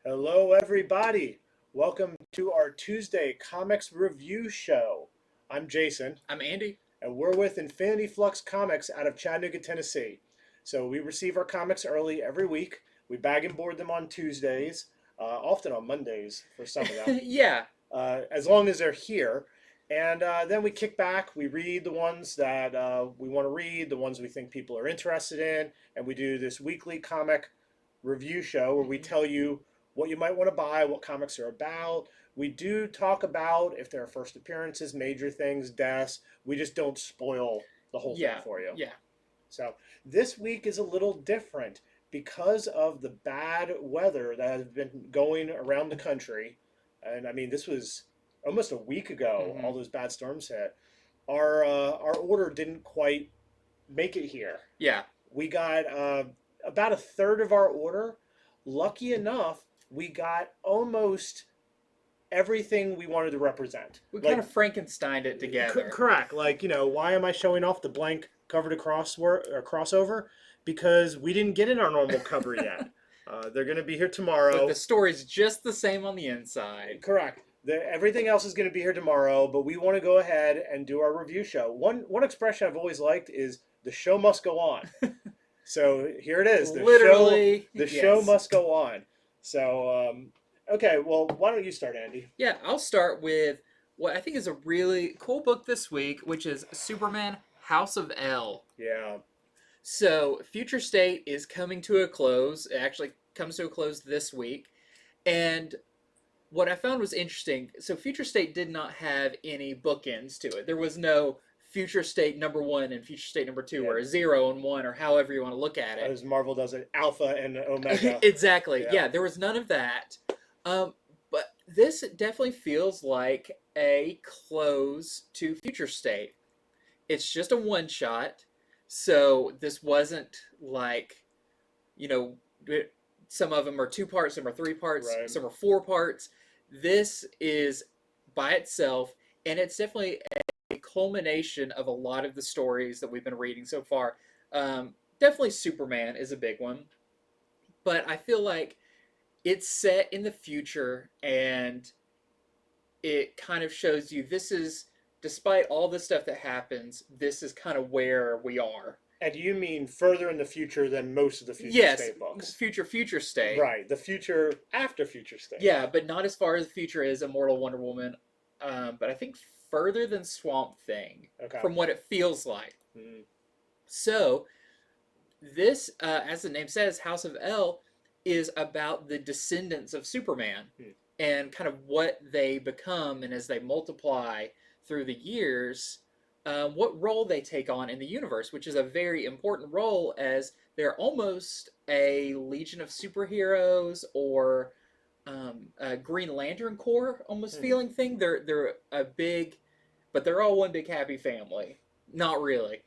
Hello, everybody. Welcome to our Tuesday Comics Review Show. I'm Jason, I'm Andy. and we're with Infinity Flux Comics out of Chattanooga, Tennessee. So we receive our comics early every week. We bag and board them on Tuesdays, often on Mondays for some of them, Yeah, as long as they're here. And then we kick back, we read the ones that we want to read, the ones we think people are interested in, and we do this weekly comic review show where we tell you what you might want to buy, what comics are about. We do talk about if there are first appearances, major things, deaths. We just don't spoil the whole thing yeah, for you. yeah. So this week is a little different because of the bad weather that has been going around the country. And I mean, this was almost a week ago. hmm All those bad storms hit. Our order didn't quite make it here. Yeah, We got about a third of our order. Lucky enough, we got almost everything we wanted to represent. we kind Like, of Frankensteined it together. correct. Like, why am I showing off the blank cover to crossover? Because we didn't get in our normal cover yet. They're going to be here But tomorrow. the story's just the same on the inside. Correct. Everything else is going to be here tomorrow, but we want to go ahead and do our review show. One expression I've always liked is the show must go on. So here it is. Literally, The yes. show must go on. So okay, well, why don't you start, Andy? Yeah, I'll start with what I think is a really cool book this week, which is Superman House of L. Yeah. So, Future State is coming to a close. It actually comes to a close this week. And what I found was interesting, so Future State did not have any bookends to it. There was no Future State number 1 and Future State number 2, Yeah. or a 0 and 1, or however you want to look at it. As Marvel does it, Alpha and Omega. Exactly. Yeah. Yeah, there was none of that. But this definitely feels like a close to Future State. It's just a one shot, so this wasn't like, you know, some of them are 2 parts, some are 3 parts, Right. some are 4 parts. This is by itself, and it's definitely a culmination of a lot of the stories that we've been reading so far. Definitely Superman is a big one, but I feel like it's set in the future, and it kind of shows you this is, despite all the stuff that happens, this is kind of where we are. And you mean further in the future than most of the Future Yes, State books? future state. Right. The future after Future State. Yeah, but not as far as the future is Immortal Wonder Woman, but I think further than Swamp Thing, Okay. from what it feels like. Mm. So, this, as the name says, House of L, is about the descendants of Superman and kind of what they become, and as they multiply through the years, what role they take on in the universe, which is a very important role, as they're almost a Legion of Superheroes or a Green Lantern Corps almost feeling thing. They're a big, but they're all one big happy family. Not really.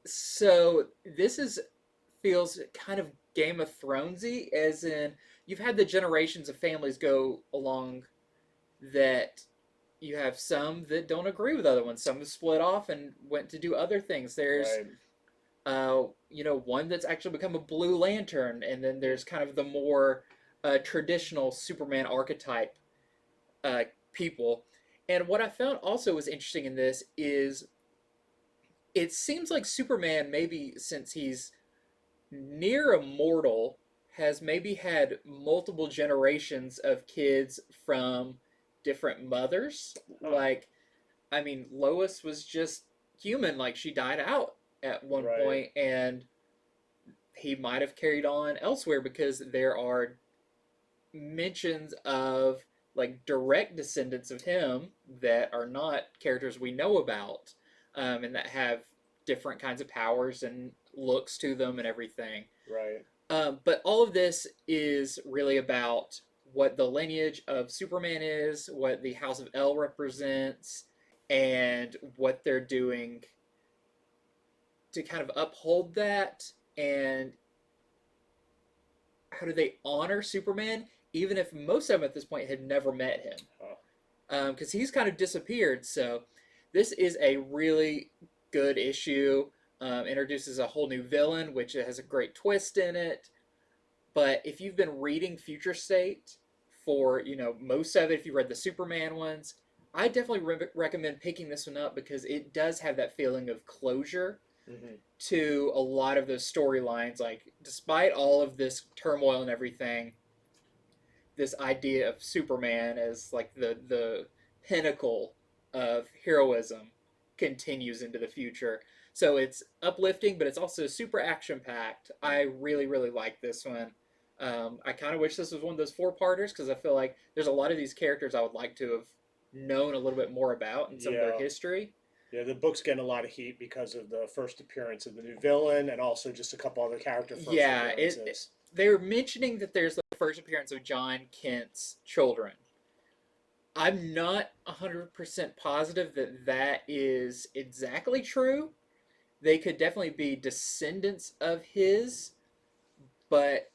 So this feels kind of Game of Thronesy, as in you've had the generations of families go along that you have some that don't agree with other ones. Some have split off and went to do other things. There's Right. one that's actually become a Blue Lantern, and then there's kind of the more traditional Superman archetype people. And what I found also was interesting in this is it seems like Superman, maybe since he's near immortal, has maybe had multiple generations of kids from different mothers. Like, I mean, Lois was just human. Like, she died out at one point, and he might have carried on elsewhere, because there are mentions of like direct descendants of him that are not characters we know about, and that have different kinds of powers and looks to them and everything. Right. But all of this is really about what the lineage of Superman is, what the House of L represents, and what they're doing to kind of uphold that, and how do they honor Superman, even if most of them at this point had never met him. Because he's kind of disappeared. So this is a really good issue. Introduces a whole new villain, which has a great twist in it. But if you've been reading Future State for, most of it, if you read the Superman ones, I definitely recommend picking this one up because it does have that feeling of closure Mm-hmm. to a lot of those storylines. Like, despite all of this turmoil and everything, this idea of Superman as like the pinnacle of heroism continues into the future. So it's uplifting, but it's also super action packed. I really, really like this one. I kind of wish this was one of those four-parters because I feel like there's a lot of these characters I would like to have known a little bit more about and some of their Yeah. history. Yeah, the book's getting a lot of heat because of the first appearance of the new villain and also just a couple other character first Yeah, appearances. they're mentioning that there's the first appearance of John Kent's children. I'm not 100% positive that that is exactly true. They could definitely be descendants of his, but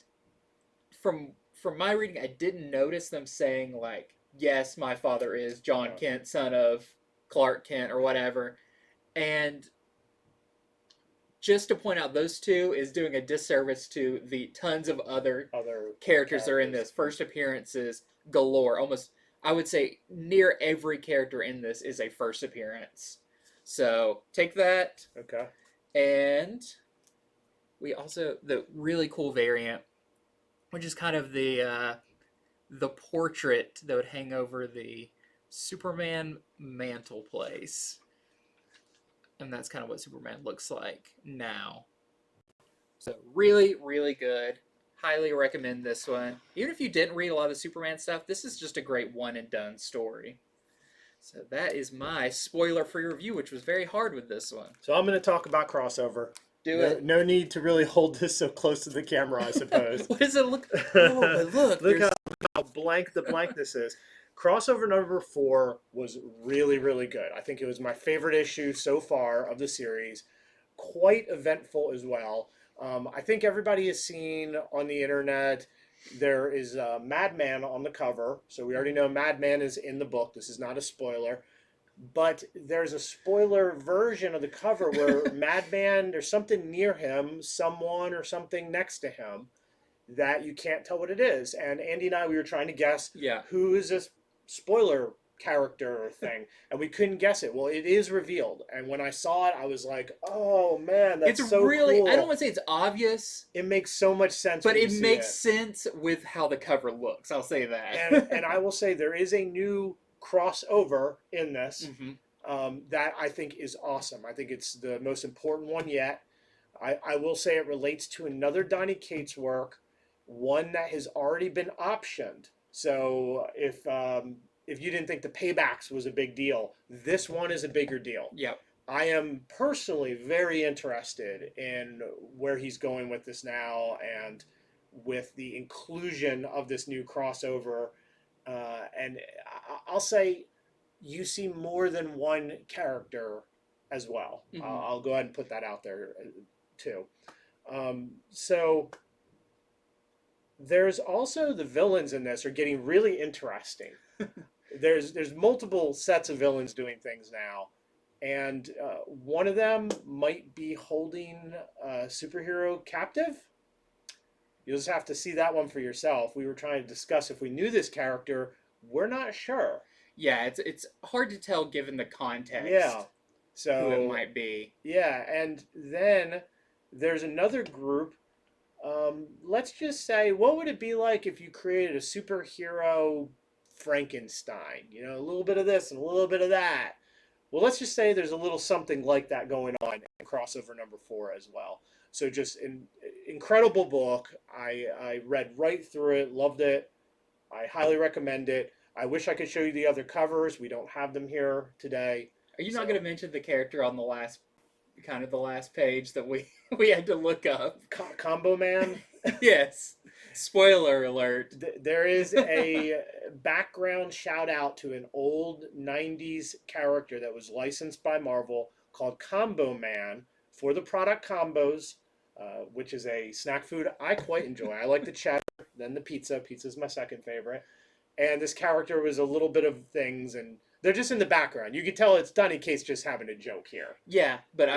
from my reading, I didn't notice them saying like, "Yes, my father is John Yeah. Kent, son of Clark Kent, or whatever." And just to point out, those two is doing a disservice to the tons of other Other characters that are in this. First appearances galore. Almost, I would say, near every character in this is a first appearance. So take that, Okay. and we also the really cool variant, which is kind of the portrait that would hang over the Superman mantle place, and that's kind of what Superman looks like now. So really, really good. Highly recommend this one. Even if you didn't read a lot of Superman stuff, this is just a great one and done story. So that is my spoiler-free review, which was very hard with this one. So I'm going to talk about crossover. Do No, it. no need to really hold this so close to the camera, I suppose. What does it look? Oh, but look! Look how blank the blankness is. Crossover number 4 was really, really good. I think it was my favorite issue so far of the series. Quite eventful as well. I think everybody has seen on the internet there is a Madman on the cover. So we already know Madman is in the book. This is not a spoiler. But there's a spoiler version of the cover where Madman, there's something near him, someone or something next to him that you can't tell what it is. And Andy and I, we were trying to guess Yeah. who is this spoiler character or thing, and we couldn't guess it. Well, it is revealed, and when I saw it, I was like, "Oh man, that's It's so really, cool!" I don't want to say it's obvious, It makes so much sense, but when you it see makes sense with how the cover looks. I'll say that. And I will say there is a new crossover in this that I think is awesome. I think it's the most important one yet. I will say it relates to another Donny Cates work, one that has already been optioned. So if you didn't think the Paybacks was a big deal, this one is a bigger deal. Yep. I am personally very interested in where he's going with this now and with the inclusion of this new crossover. And I'll say you see more than one character as well. I'll go ahead and put that out there too. So there's also the villains in this are getting really interesting. There's multiple sets of villains doing things now, and one of them might be holding a superhero captive. You'll just have to see that one for yourself. We were trying to discuss if we knew this character. We're not sure. Yeah, it's hard to tell given the context. Yeah. So who it might be. Yeah, and then there's another group. Let's just say, what would it be like if you created a superhero Frankenstein? You know, a little bit of this and a little bit of that. Well, let's just say there's a little something like that going on in crossover number 4 as well. So just an incredible book. I read right through it, loved it. I highly recommend it. I wish I could show you the other covers. We don't have them here today. Are you not going to mention the character on the last page that we had to look up? Combo Man? Yes. Spoiler alert. There is a background shout out to an old 90s character that was licensed by Marvel called Combo Man for the product Combos, which is a snack food I quite enjoy. I like the cheddar, then the pizza. Pizza's my second favorite. And this character was a little bit of things, and they're just in the background. You can tell it's Donny Cates just having a joke here. Yeah, but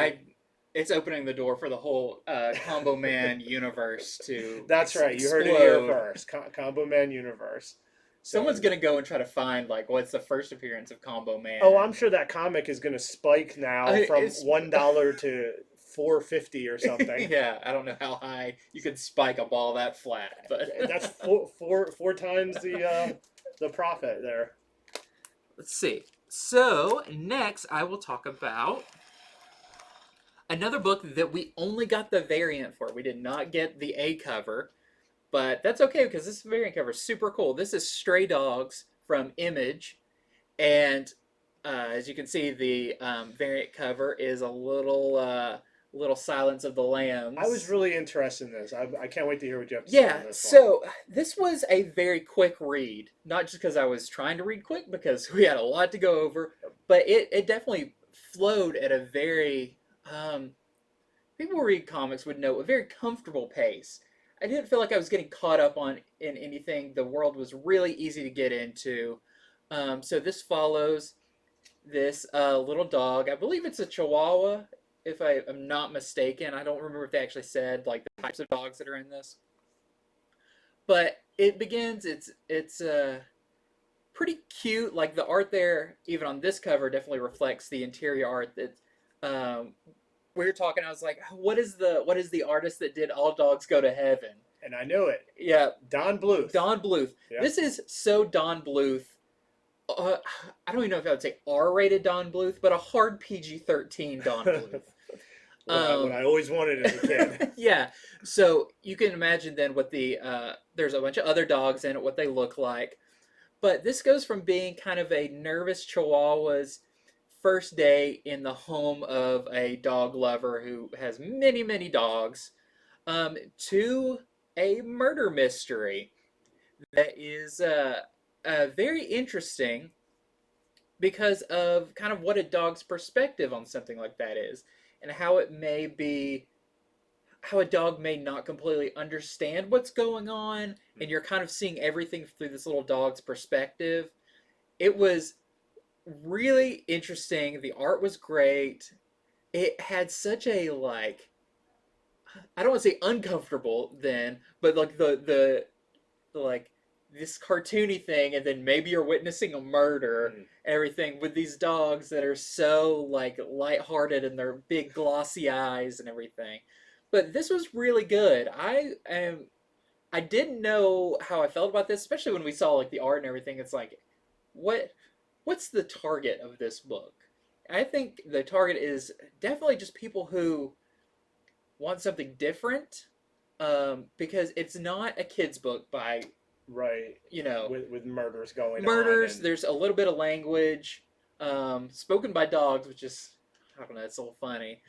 it's opening the door for the whole Combo Man universe to That's right. You explode. heard it here first. Combo Man universe. So, Someone's gonna go and try to find like what's the first appearance of Combo Man. Oh, I'm sure that comic is going to spike now from It's $1 to $4.50 or something. Yeah, I don't know how high you could spike a ball that flat, but That's four times the profit there. let's see. So next, I will talk about another book that we only got the variant for. We did not get the A cover, but that's okay because this variant cover is super cool. This is Stray Dogs from Image, and as you can see, the variant cover is a little Silence of the Lambs. I was really interested in this. I can't wait to hear what you have to say Yeah, on this so this was a very quick read. Not just because I was trying to read quick, because we had a lot to go over, but it definitely flowed at a very, people who read comics would know, a very comfortable pace. I didn't feel like I was getting caught up in anything. The world was really easy to get into. So this follows this little dog. I believe it's a Chihuahua, if I am not mistaken. I don't remember if they actually said like the types of dogs that are in this. But it begins. It's pretty cute. Like the art there, even on this cover, definitely reflects the interior art that. We were talking. I was like, what is the artist that did All Dogs Go to Heaven? And I knew it. Yeah, Don Bluth. Don Bluth. Yeah. This is so Don Bluth. I don't even know if I would say R-rated Don Bluth, but a hard PG-13 Don Bluth. What I always wanted as a kid. Yeah. So you can imagine then what there's a bunch of other dogs in it, what they look like. But this goes from being kind of a nervous Chihuahua's first day in the home of a dog lover who has many, many dogs, to a murder mystery that is very interesting because of kind of what a dog's perspective on something like that is, and how it may be, how a dog may not completely understand what's going on, and you're kind of seeing everything through this little dog's perspective. It was really interesting. The art was great. It had such a, like, I don't want to say uncomfortable then, but like the like this cartoony thing, and then maybe you're witnessing a murder and everything with these dogs that are so like lighthearted and their big glossy eyes and everything. But this was really good. I didn't know how I felt about this, especially when we saw like the art and everything. It's like, what's the target of this book? I think the target is definitely just people who want something different, because it's not a kid's book by, right, you know, with murders going murders. on. And There's a little bit of language, spoken by dogs, which is, I don't know, it's a little funny.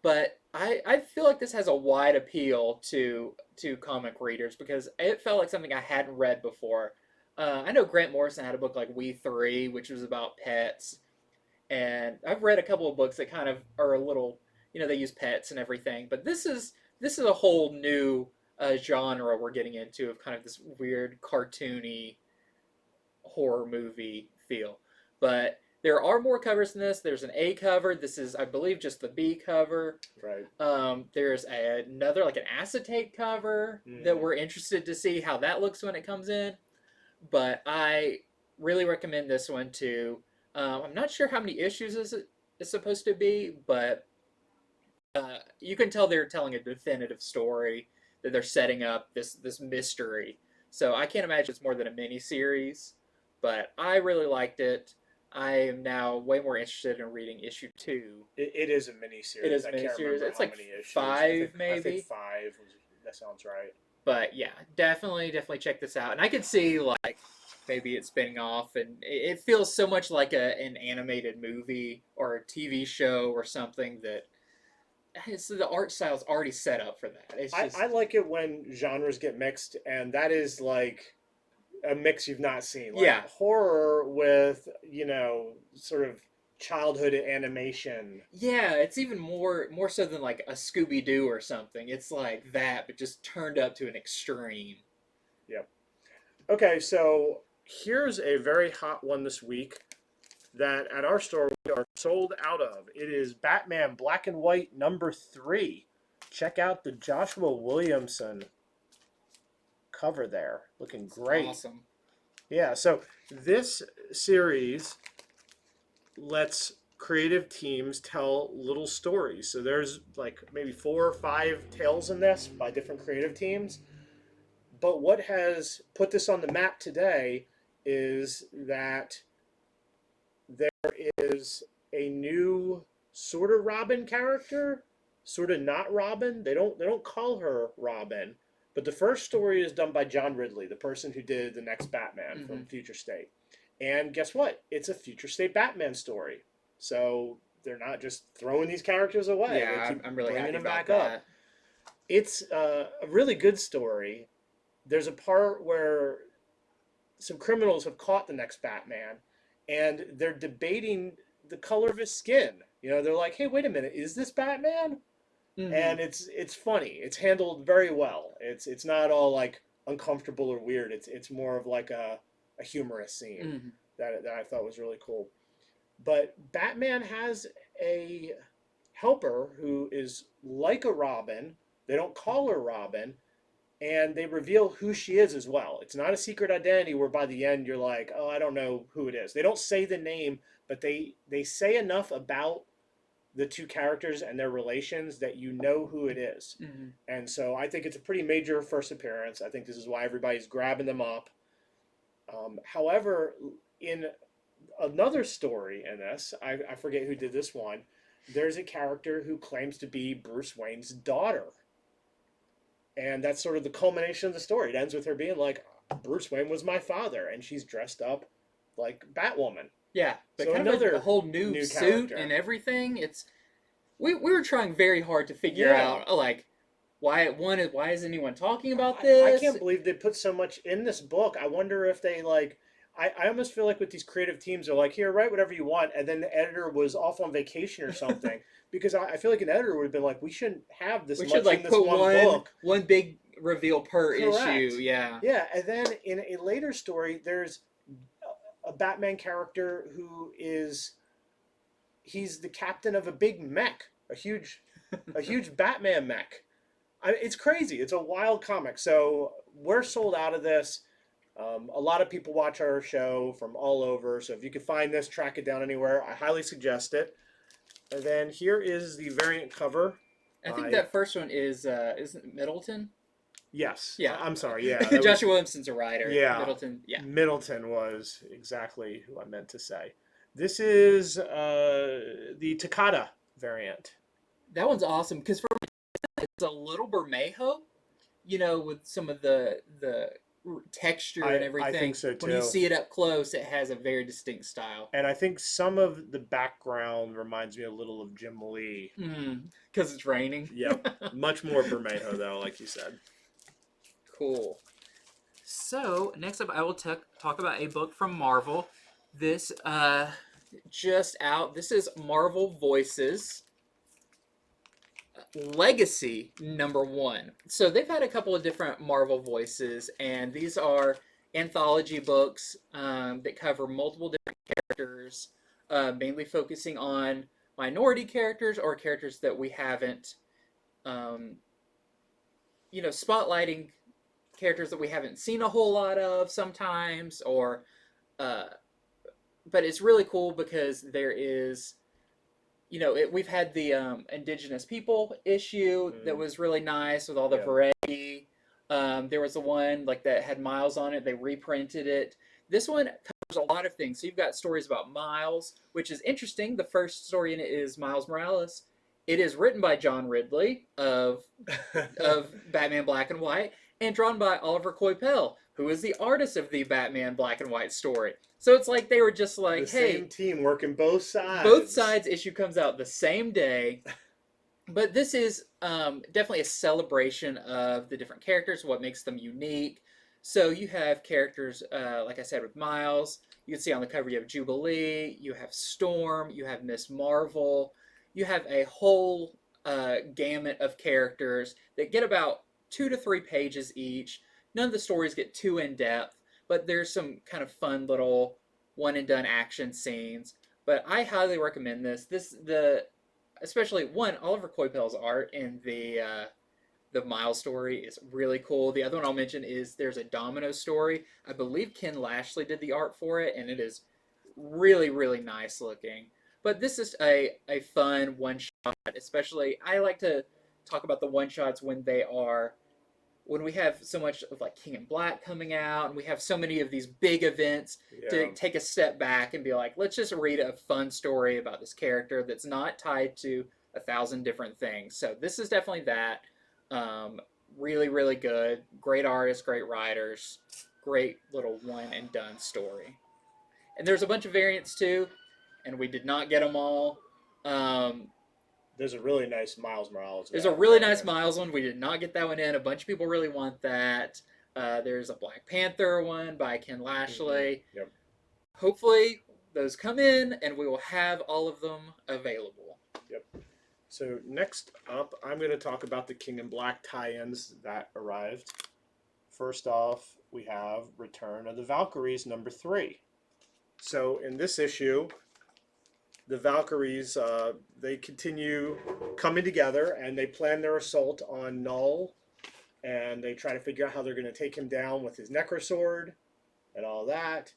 But I feel like this has a wide appeal to comic readers because it felt like something I hadn't read before. I know Grant Morrison had a book like We Three, which was about pets, and I've read a couple of books that kind of are a little, you know, they use pets and everything. But this is a whole new genre we're getting into, of kind of this weird cartoony horror movie feel. But there are more covers than this. There's an A cover. This is, I believe, just the B cover. Right. There's another, like an acetate cover that we're interested to see how that looks when it comes in. But I really recommend this one too. I'm not sure how many issues is supposed to be, but you can tell they're telling a definitive story, that they're setting up this mystery. So I can't imagine it's more than a mini series, but I really liked it. I am now way more interested in reading issue 2. It is a mini series. It is a mini series. It's like 5 maybe. I think 5. That sounds right. But yeah, definitely check this out. And I could see like maybe it spinning off, and it feels so much like an animated movie or a TV show or something that the art style's already set up for that. It's just, I like it when genres get mixed, and that is like a mix you've not seen. Like yeah, horror with, you know, sort of childhood animation. Yeah, it's even more so than like a Scooby-Doo or something. It's like that, but just turned up to an extreme. Yep. Okay, so here's a very hot one this week. that at our store we are sold out of. It is Batman Black and White number 3. Check out the Joshua Williamson cover there. Looking great. Awesome. Yeah, so this series lets creative teams tell little stories. So there's like maybe 4 or 5 tales in this by different creative teams. But what has put this on the map today is that there is a new sort of Robin character, sort of not Robin. They don't call her Robin, but the first story is done by John Ridley, the person who did the next Batman from Future State. And guess what? It's a Future State Batman story. So they're not just throwing these characters away. Yeah, I'm really happy them about back that. up. It's a really good story. There's a part where some criminals have caught the next Batman, and they're debating the color of his skin. You know, they're like, "Hey, wait a minute, is this Batman?" And it's funny. It's handled very well. It's not all like uncomfortable or weird. It's more of like a humorous scene that I thought was really cool. But Batman has a helper who is like a Robin. They don't call her Robin, and they reveal who she is as well. It's not a secret identity where by the end you're like, oh, I don't know who it is. They don't say the name, but they say enough about the two characters and their relations that you know who it is. And so I think it's a pretty major first appearance. I think this is why everybody's grabbing them up. However, in another story in this, I forget who did this one, there's a character who claims to be Bruce Wayne's daughter. And that's sort of the culmination of the story. It ends with her being like, Bruce Wayne was my father, and she's dressed up like Batwoman. Yeah, but So kind of another a whole new suit character. and everything. It's we were trying very hard to figure out like why is anyone talking about this? I can't believe they put so much in this book. I wonder if they like. I almost feel like with these creative teams, they're like, here, write whatever you want, and then the editor was off on vacation or something. Because I feel like an editor would have been like, we shouldn't have this. We much should like in this put book. one big reveal per Correct. issue. Yeah. Yeah, and then in a later story, there's a Batman character who he's the captain of a big mech, a huge Batman mech. It's crazy. It's a wild comic. So we're sold out of this. A lot of people watch our show from all over. So if you can find this, track it down anywhere, I highly suggest it. And then here is the variant cover. I think that first one isn't it Middleton? Yes. Yeah. I'm sorry. Yeah. Joshua Williamson's a writer. Yeah. Middleton. Yeah. Middleton was exactly who I meant to say. This is the Takata variant. That one's awesome because for me, it's a little Bermejo, you know, with some of the texture and everything. I think so too. When you see it up close, it has a very distinct style. And I think some of the background reminds me a little of Jim Lee. Because it's raining. Yep. Much more Bermejo, though, like you said. Cool. So, next up, I will talk about a book from Marvel. This, just out. This is Marvel Voices Legacy number 1. So they've had a couple of different Marvel Voices, and these are anthology books that cover multiple different characters, mainly focusing on minority characters or characters that we haven't, spotlighting characters that we haven't seen a whole lot of sometimes, or, but it's really cool because there is, we've had the Indigenous people issue that was really nice with all the variety. There was the one that had Miles on it. They reprinted it. This one covers a lot of things. So you've got stories about Miles, which is interesting. The first story in it is Miles Morales. It is written by John Ridley of Batman Black and White and drawn by Oliver Coipel, who is the artist of the Batman Black and White story. So it's like they were just like, the hey, same team working both sides. Both sides issue comes out the same day. But this is definitely a celebration of the different characters, what makes them unique. So you have characters, like I said, with Miles. You can see on the cover you have Jubilee, you have Storm, you have Miss Marvel. You have a whole gamut of characters that get about 2 to 3 pages each. None of the stories get too in-depth, but there's some kind of fun little one-and-done action scenes. But I highly recommend this. Especially one, Oliver Coipel's art in the Miles story is really cool. The other one I'll mention is there's a Domino story. I believe Ken Lashley did the art for it, and it is really, really nice looking. But this is a fun one shot, especially I like to talk about the one shots when we have so much of like King in Black coming out, and we have so many of these big events to take a step back and be like, let's just read a fun story about this character that's not tied to 1,000 different things. So this is definitely that. Really, really good. Great artists, great writers, great little one and done story. And there's a bunch of variants too, and we did not get them all. There's a really nice Miles Morales. There's a really nice Miles one. We did not get that one in. A bunch of people really want that. There's a Black Panther one by Ken Lashley. Mm-hmm. Yep. Hopefully those come in and we will have all of them available. Yep. So next up, I'm going to talk about the King in Black tie-ins that arrived. First off, we have Return of the Valkyries number 3. So in this issue, the Valkyries, they continue coming together and they plan their assault on Null, and they try to figure out how they're going to take him down with his Necrosword and all that.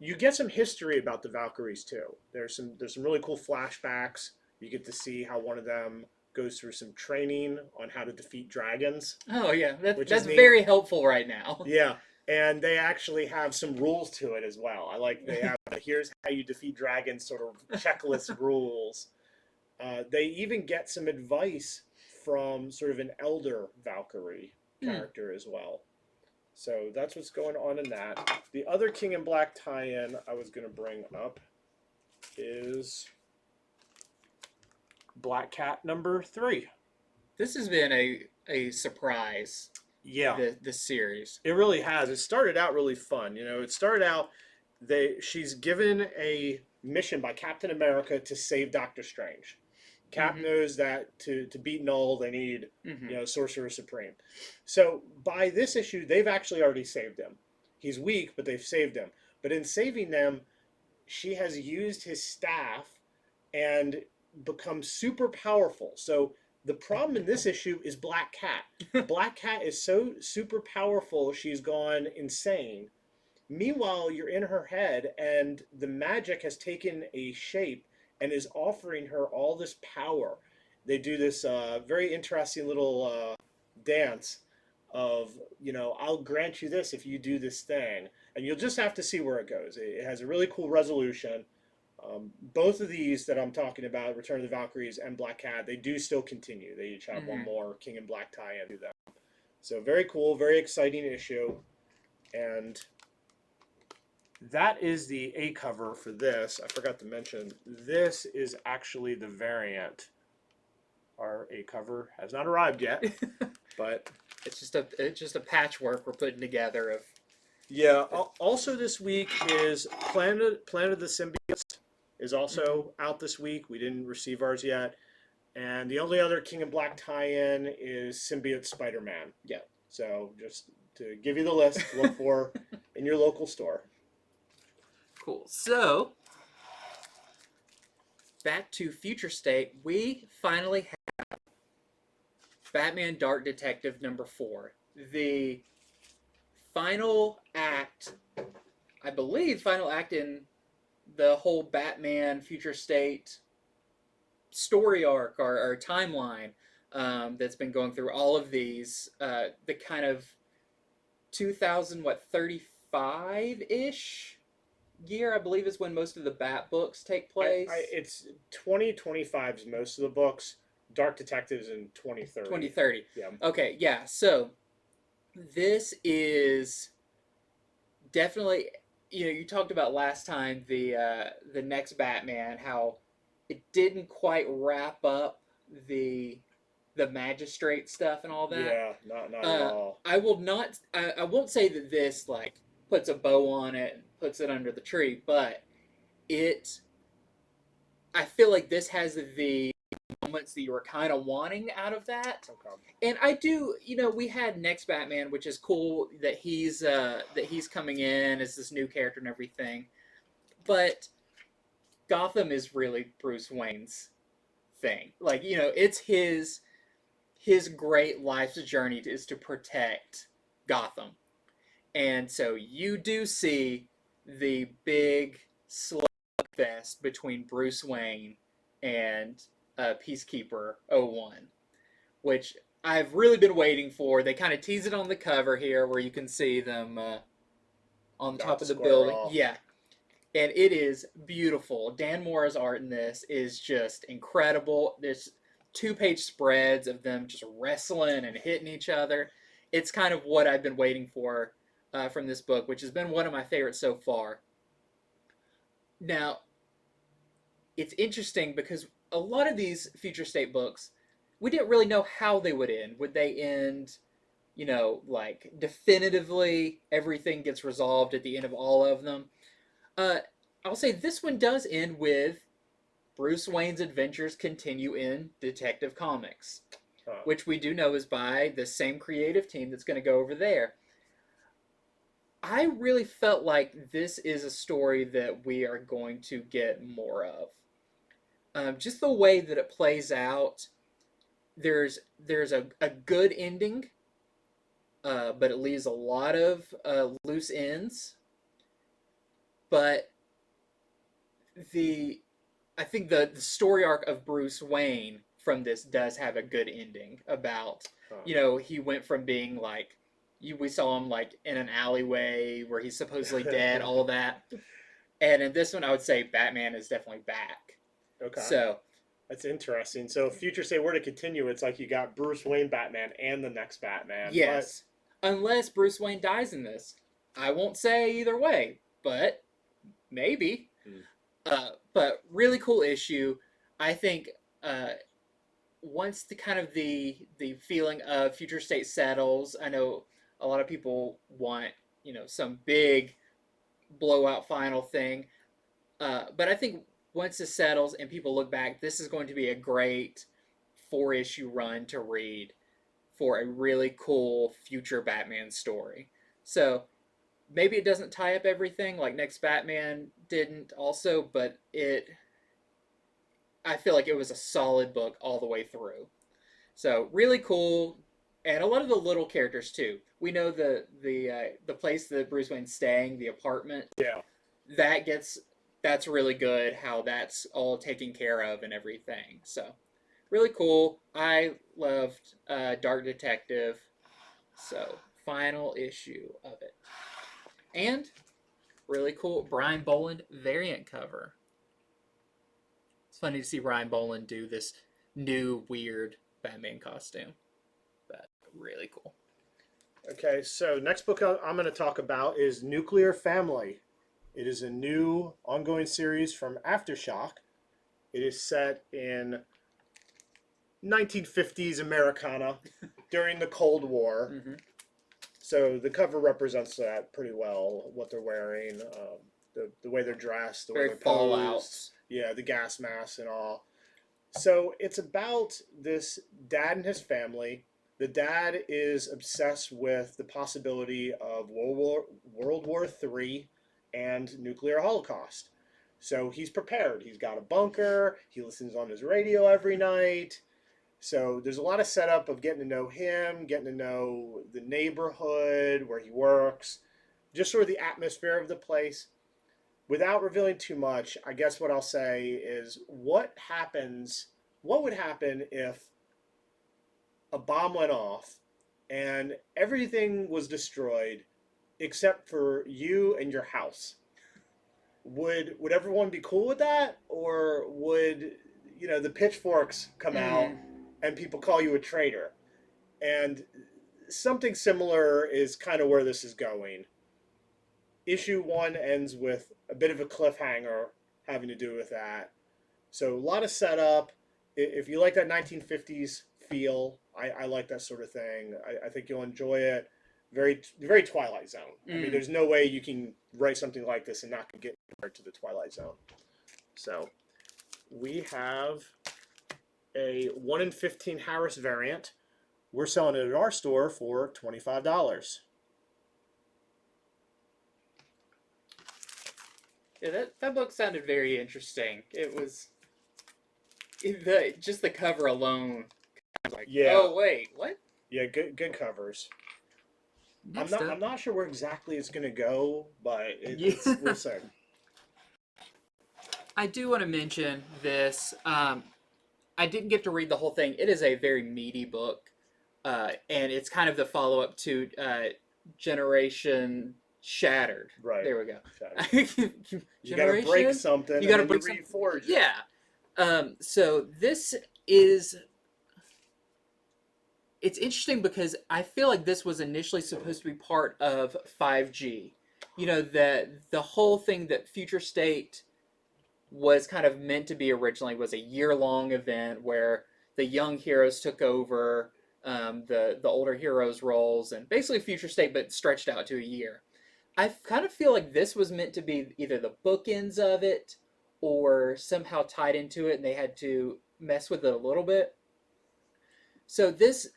You get some history about the Valkyries too. There's some really cool flashbacks. You get to see how one of them goes through some training on how to defeat dragons. Oh yeah, that's very helpful right now. Yeah. And they actually have some rules to it as well. I like they have here's how you defeat dragons sort of checklist rules. They even get some advice from sort of an elder Valkyrie character as well. So that's what's going on in that. The other King in Black tie-in I was going to bring up is Black Cat number 3. This has been a surprise. Yeah, this series. It really has. It started out really fun. You know, it started out she's given a mission by Captain America to save Doctor Strange. Cap knows that to beat Null, they need Sorcerer Supreme. So by this issue, they've actually already saved him. He's weak, but they've saved him. But in saving them, she has used his staff and become super powerful. So the problem in this issue is Black Cat. Black Cat is so super powerful, she's gone insane. Meanwhile, you're in her head, and the magic has taken a shape and is offering her all this power. They do this very interesting little dance of, I'll grant you this if you do this thing. And you'll just have to see where it goes. It has a really cool resolution. Both of these that I'm talking about, Return of the Valkyries and Black Cat, they do still continue. They each have one more King in Black tie-in to them. So very cool, very exciting issue. And that is the A cover for this. I forgot to mention, this is actually the variant. Our A cover has not arrived yet, but it's just a patchwork we're putting together of. Yeah. Also this week is Planet of the Symbiotes is also out this week. We didn't receive ours yet. And the only other King in Black tie-in is Symbiote Spider-Man. Yeah. So just to give you the list, look for in your local store. Cool. So, back to Future State, we finally have Batman Dark Detective number 4. The final act, I believe, in the whole Batman Future State story arc or timeline that's been going through all of these. The kind of 35-ish year, I believe, is when most of the Bat books take place. It's 2025 is most of the books. Dark Detectives in 2030. 2030. Yeah. Okay, yeah. So this is definitely, you talked about last time the next Batman, how it didn't quite wrap up the magistrate stuff and all that. Yeah, not at all. I won't say that this like puts a bow on it and puts it under the tree, but I feel like this has the moments that you were kind of wanting out of that. Okay. And I do, we had Next Batman, which is cool that he's coming in as this new character and everything. but Gotham is really Bruce Wayne's thing. Like, you know, it's his great life's journey is to protect Gotham. And so you do see the big slugfest between Bruce Wayne and Peacekeeper '01, which I've really been waiting for. They kind of tease it on the cover here where you can see them on top of the building. Off. Yeah. And it is beautiful. Dan Mora's art in this is just incredible. There's 2-page spreads of them just wrestling and hitting each other. It's kind of what I've been waiting for from this book, which has been one of my favorites so far. Now, it's interesting because a lot of these future state books, we didn't really know how they would end. Would they end, you know, like definitively everything gets resolved at the end of all of them? I'll say this one does end with Bruce Wayne's adventures continue in Detective Comics, which we do know is by the same creative team that's going to go over there. I really felt like this is a story that we are going to get more of. Just the way that it plays out, there's a good ending, but it leaves a lot of loose ends. But I think the story arc of Bruce Wayne from this does have a good ending about, you know, he went from being like, we saw him like in an alleyway where he's supposedly dead, all that. And in this one, I would say Batman is definitely back. Okay. So that's interesting. So if Future State were to continue, it's like you got Bruce Wayne Batman and the next Batman. Yes. Unless Bruce Wayne dies in this. I won't say either way, but maybe. But really cool issue. I think once the kind of the feeling of Future State settles, I know a lot of people want, you know, some big blowout final thing. But I think once this settles and people look back, this is going to be a great 4-issue run to read for a really cool future Batman story. So maybe it doesn't tie up everything like Next Batman didn't also, but I feel like it was a solid book all the way through. So really cool, and a lot of the little characters too. We know the place that Bruce Wayne's staying, the apartment. Yeah. That's really good. How that's all taken care of and everything. So really cool. I loved Dark Detective. So final issue of it. And really cool Brian Boland variant cover. It's funny to see Brian Boland do this new weird Batman costume. But really cool. Okay, so next book I'm going to talk about is Nuclear Family. It is a new ongoing series from Aftershock. It is set in 1950s Americana during the Cold War. Mm-hmm. So the cover represents that pretty well, what they're wearing, the way they're dressed, the way they're posed. Yeah, the gas masks and all. So it's about this dad and his family. The dad is obsessed with the possibility of World War III and nuclear holocaust. So he's prepared. He's got a bunker. He listens on his radio every night. So there's a lot of setup of getting to know him, getting to know the neighborhood where he works, just sort of the atmosphere of the place. Without revealing too much, I guess what I'll say is what would happen if a bomb went off and everything was destroyed except for you and your house? Would everyone be cool with that? Or would, you know, the pitchforks come out and people call you a traitor? And something similar is kind of where this is going. Issue 1 ends with a bit of a cliffhanger having to do with that. So a lot of setup. If you like that 1950s feel, I like that sort of thing. I think you'll enjoy it. Very, very Twilight Zone. I mean, there's no way you can write something like this and not get compared to the Twilight Zone. So we have a 1 in 15 Harris variant. We're selling it at our store for $25. Yeah, that book sounded very interesting. It was just the cover alone. I was like, Yeah, oh wait, what? yeah, good covers. Next up, I'm not sure where exactly it's gonna go, but yeah. it's we'll see. I do want to mention this. I didn't get to read the whole thing. It is a very meaty book, and it's kind of the follow up to Generation Shattered. Right. There we go. You got to break something. You got to and break then something. reforge it. Yeah. So this is. It's interesting because I feel like this was initially supposed to be part of 5G. You know, that the whole thing that Future State was kind of meant to be originally was a year-long event where the young heroes took over the older heroes' roles, and basically Future State, but stretched out to a year. I kind of feel like this was meant to be either the bookends of it or somehow tied into it, and they had to mess with it a little bit. So this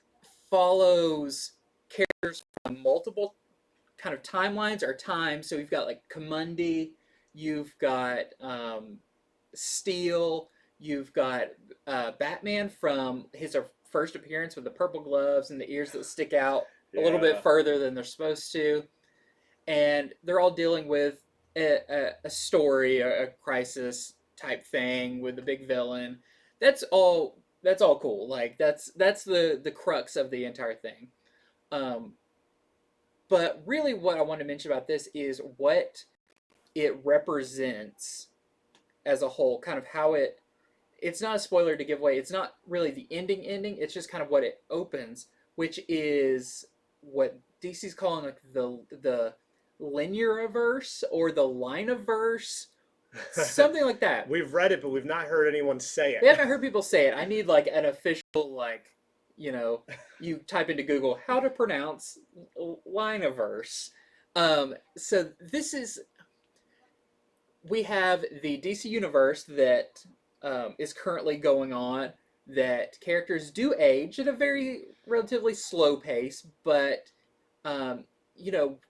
follows characters from multiple kind of timelines or times. So you've got like Kamundi, you've got Steel, you've got Batman from his first appearance with the purple gloves and the ears that stick out a little bit further than they're supposed to, and they're all dealing with a story, a crisis type thing with a big villain. That's all. That's all cool. Like that's the crux of the entire thing. Um, but really, what I want to mention about this is what it represents as a whole, kind of how it's not a spoiler to give away. It's not really the ending. It's just kind of what it opens, which is what DC's calling like the linear-verse or the line-of-verse, something like that. We've read it, but we've not heard anyone say it. We haven't heard people say it. I need like an official you type into Google how to pronounce line-of-verse. So this is. We have the DC universe that is currently going on, that characters do age at a very relatively slow pace, but kind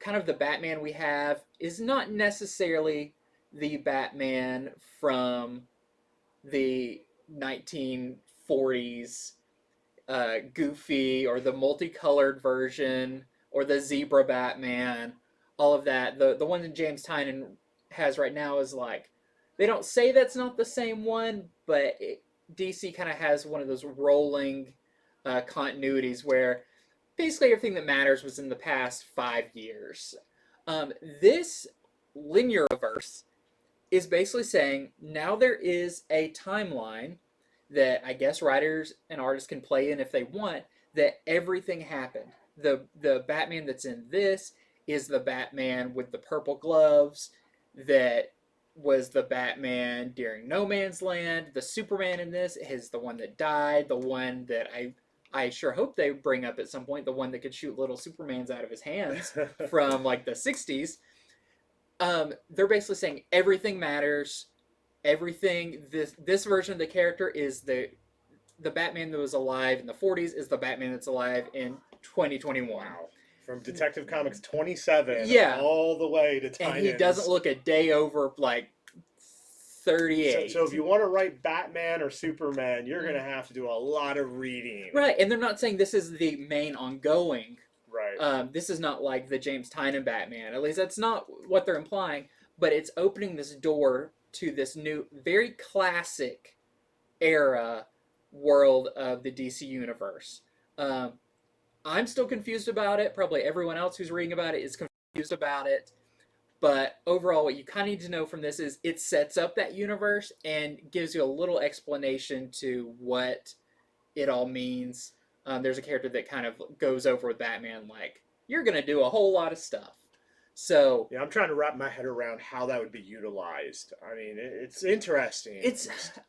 of the Batman we have is not necessarily the Batman from the 1940s, Goofy, or the multicolored version, or the zebra Batman. All of that. The one that James Tynion has right now is like, they don't say that's not the same one, but DC kind of has one of those rolling continuities where basically everything that matters was in the past 5 years. This linear-verse is basically saying now there is a timeline that I guess writers and artists can play in if they want, that everything happened. The Batman that's in this is the Batman with the purple gloves that was the Batman during No Man's Land. The Superman in this is the one that died, the one that I sure hope they bring up at some point, the one that could shoot little Supermans out of his hands from like the 60s. They're basically saying everything matters. Everything, this version of the character is the Batman that was alive in the 40s is the Batman that's alive in 2021. Wow. From Detective Comics 27 all the way to tie-ins. And he doesn't look a day over like 38. So if you want to write Batman or Superman, you're going to have to do a lot of reading. Right, and they're not saying this is the main ongoing. Right. This is not like the James Tynion Batman. At least that's not what they're implying. But it's opening this door to this new, very classic era world of the DC universe. I'm still confused about it. Probably everyone else who's reading about it is confused about it. But overall, what you kind of need to know from this is it sets up that universe and gives you a little explanation to what it all means. There's a character that kind of goes over with Batman, like, you're going to do a whole lot of stuff. So yeah, I'm trying to wrap my head around how that would be utilized. I mean, it's interesting.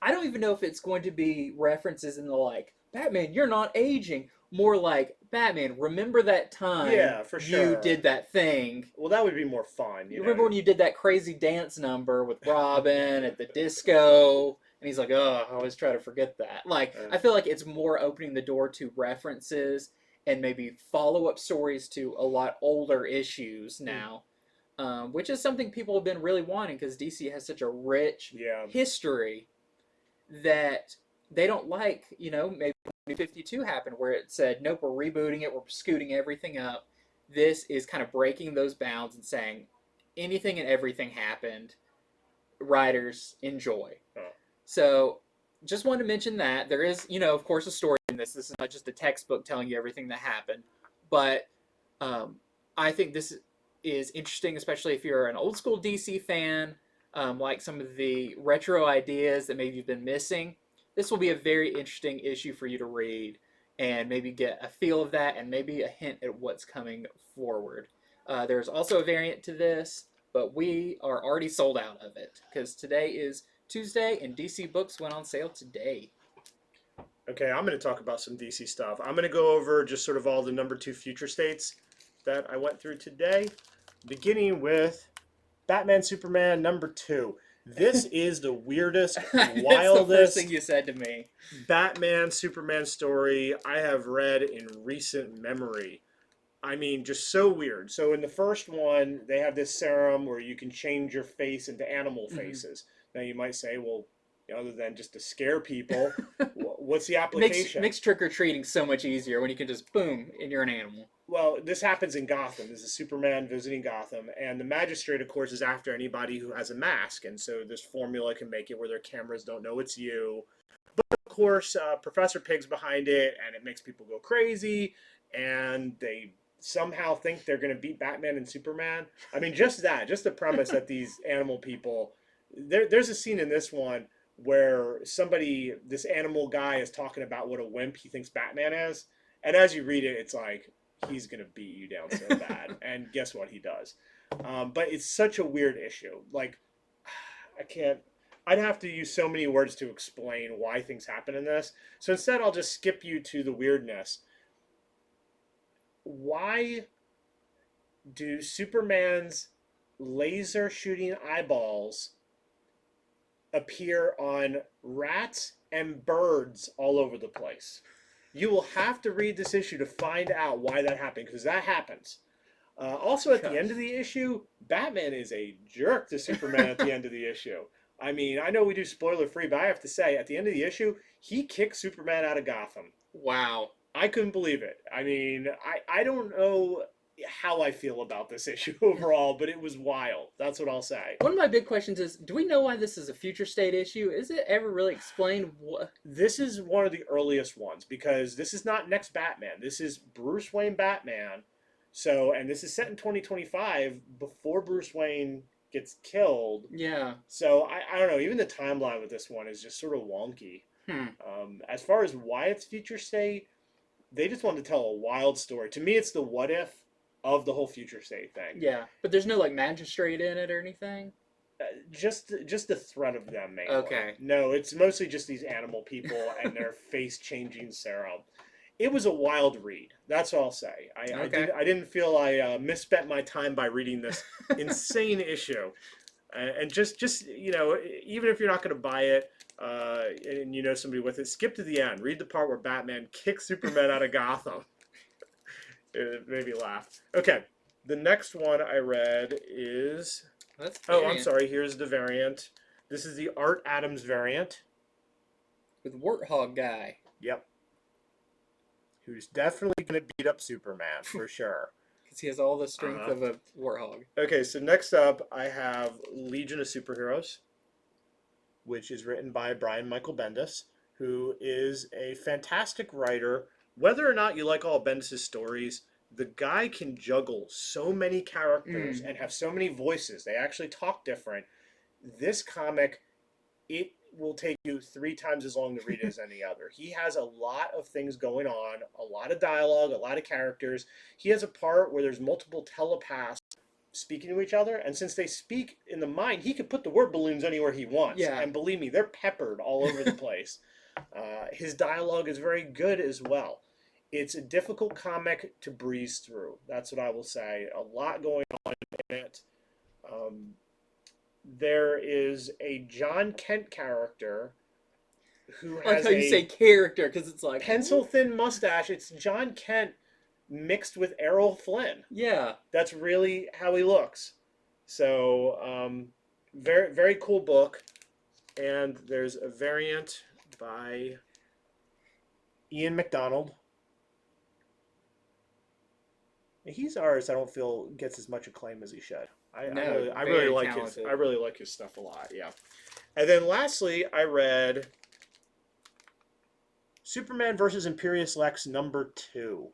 I don't even know if it's going to be references in the like, Batman, you're not aging. More like, Batman, remember that time for sure. you did that thing. Well, that would be more fun. You remember when you did that crazy dance number with Robin at the disco? And he's like, oh, I always try to forget that. Like, I feel like it's more opening the door to references and maybe follow-up stories to a lot older issues now. which is something people have been really wanting because DC has such a rich Yeah. history that they don't like, maybe when New 52 happened where it said, nope, we're rebooting it, we're scooting everything up. This is kind of breaking those bounds and saying anything and everything happened. Writers, enjoy. Oh. So just wanted to mention that. There is, of course, a story in this. This is not just a textbook telling you everything that happened. But I think this is interesting, especially if you're an old school DC fan, like some of the retro ideas that maybe you've been missing. This will be a very interesting issue for you to read and maybe get a feel of that and maybe a hint at what's coming forward. There's also a variant to this, but we are already sold out of it because today is Tuesday and DC Books went on sale today. Okay, I'm going to talk about some DC stuff. I'm going to go over just sort of all the number 2 future states that I went through today, beginning with Batman Superman number 2. This is the weirdest, That's wildest the first thing you said to me. Batman Superman story I have read in recent memory. I mean, just so weird. So in the first one, they have this serum where you can change your face into animal faces. Now you might say, well, other than just to scare people, what's the application? Makes trick-or-treating so much easier when you can just, boom, and you're an animal. Well, this happens in Gotham. This is Superman visiting Gotham, and the magistrate, of course, is after anybody who has a mask, and so this formula can make it where their cameras don't know it's you. But of course, Professor Pig's behind it, and it makes people go crazy, and they somehow think they're going to beat Batman and Superman. I mean, just the premise that these animal people... There's a scene in this one where this animal guy is talking about what a wimp he thinks Batman is, and as you read it, it's like, he's going to beat you down so bad. And guess what? He does. But it's such a weird issue. Like, I'd have to use so many words to explain why things happen in this. So instead, I'll just skip you to the weirdness. Why do Superman's laser shooting eyeballs appear on rats and birds all over the place? You will have to read this issue to find out why that happened, because that happens. Also, at the end of the issue, Batman is a jerk to Superman at the end of the issue. I mean, I know we do spoiler free, but I have to say, at the end of the issue, he kicks Superman out of Gotham. Wow. I couldn't believe it. I mean, I don't know how I feel about this issue overall, but it was wild. That's what I'll say. One of my big questions is, do we know why this is a future state issue? Is it ever really explained what? This is one of the earliest ones, because this is not next Batman. This is Bruce Wayne Batman. So, and this is set in 2025 before Bruce Wayne gets killed. Yeah. So I don't know. Even the timeline with this one is just sort of wonky. As far as why it's future state, they just wanted to tell a wild story. To me, it's the what if of the whole future state thing. Yeah, but there's no like magistrate in it or anything. Just the threat of them, mainly. Okay. No, it's mostly just these animal people and their face changing serum. It was a wild read. That's all I'll say. I didn't feel I misspent my time by reading this insane issue. And just even if you're not going to buy it, and you know somebody with it, skip to the end. Read the part where Batman kicks Superman out of Gotham. It made me laugh. Okay, the next one I read is... I'm sorry. Here's the variant. This is the Art Adams variant. With Warthog guy. Yep. Who's definitely going to beat up Superman, for sure. Because he has all the strength of a warthog. Okay, so next up, I have Legion of Superheroes, which is written by Brian Michael Bendis, who is a fantastic writer. Whether or not you like all of Bendis' stories, the guy can juggle so many characters and have so many voices. They actually talk different. This comic, it will take you 3 times as long to read as any other. He has a lot of things going on, a lot of dialogue, a lot of characters. He has a part where there's multiple telepaths speaking to each other, and since they speak in the mind, he can put the word balloons anywhere he wants. Yeah. And believe me, they're peppered all over the place. His dialogue is very good as well. It's a difficult comic to breeze through. That's what I will say. A lot going on in it. There is a John Kent character who has I like how you say character, because it's like... pencil-thin mustache. It's John Kent mixed with Errol Flynn. Yeah. That's really how he looks. So very very cool book, and there's a variant by Ian McDonald. He's artist. I don't feel gets as much acclaim as he should. No, I really very like his talented. I really like his stuff a lot. Yeah. And then lastly, I read Superman versus Imperious Lex number 2.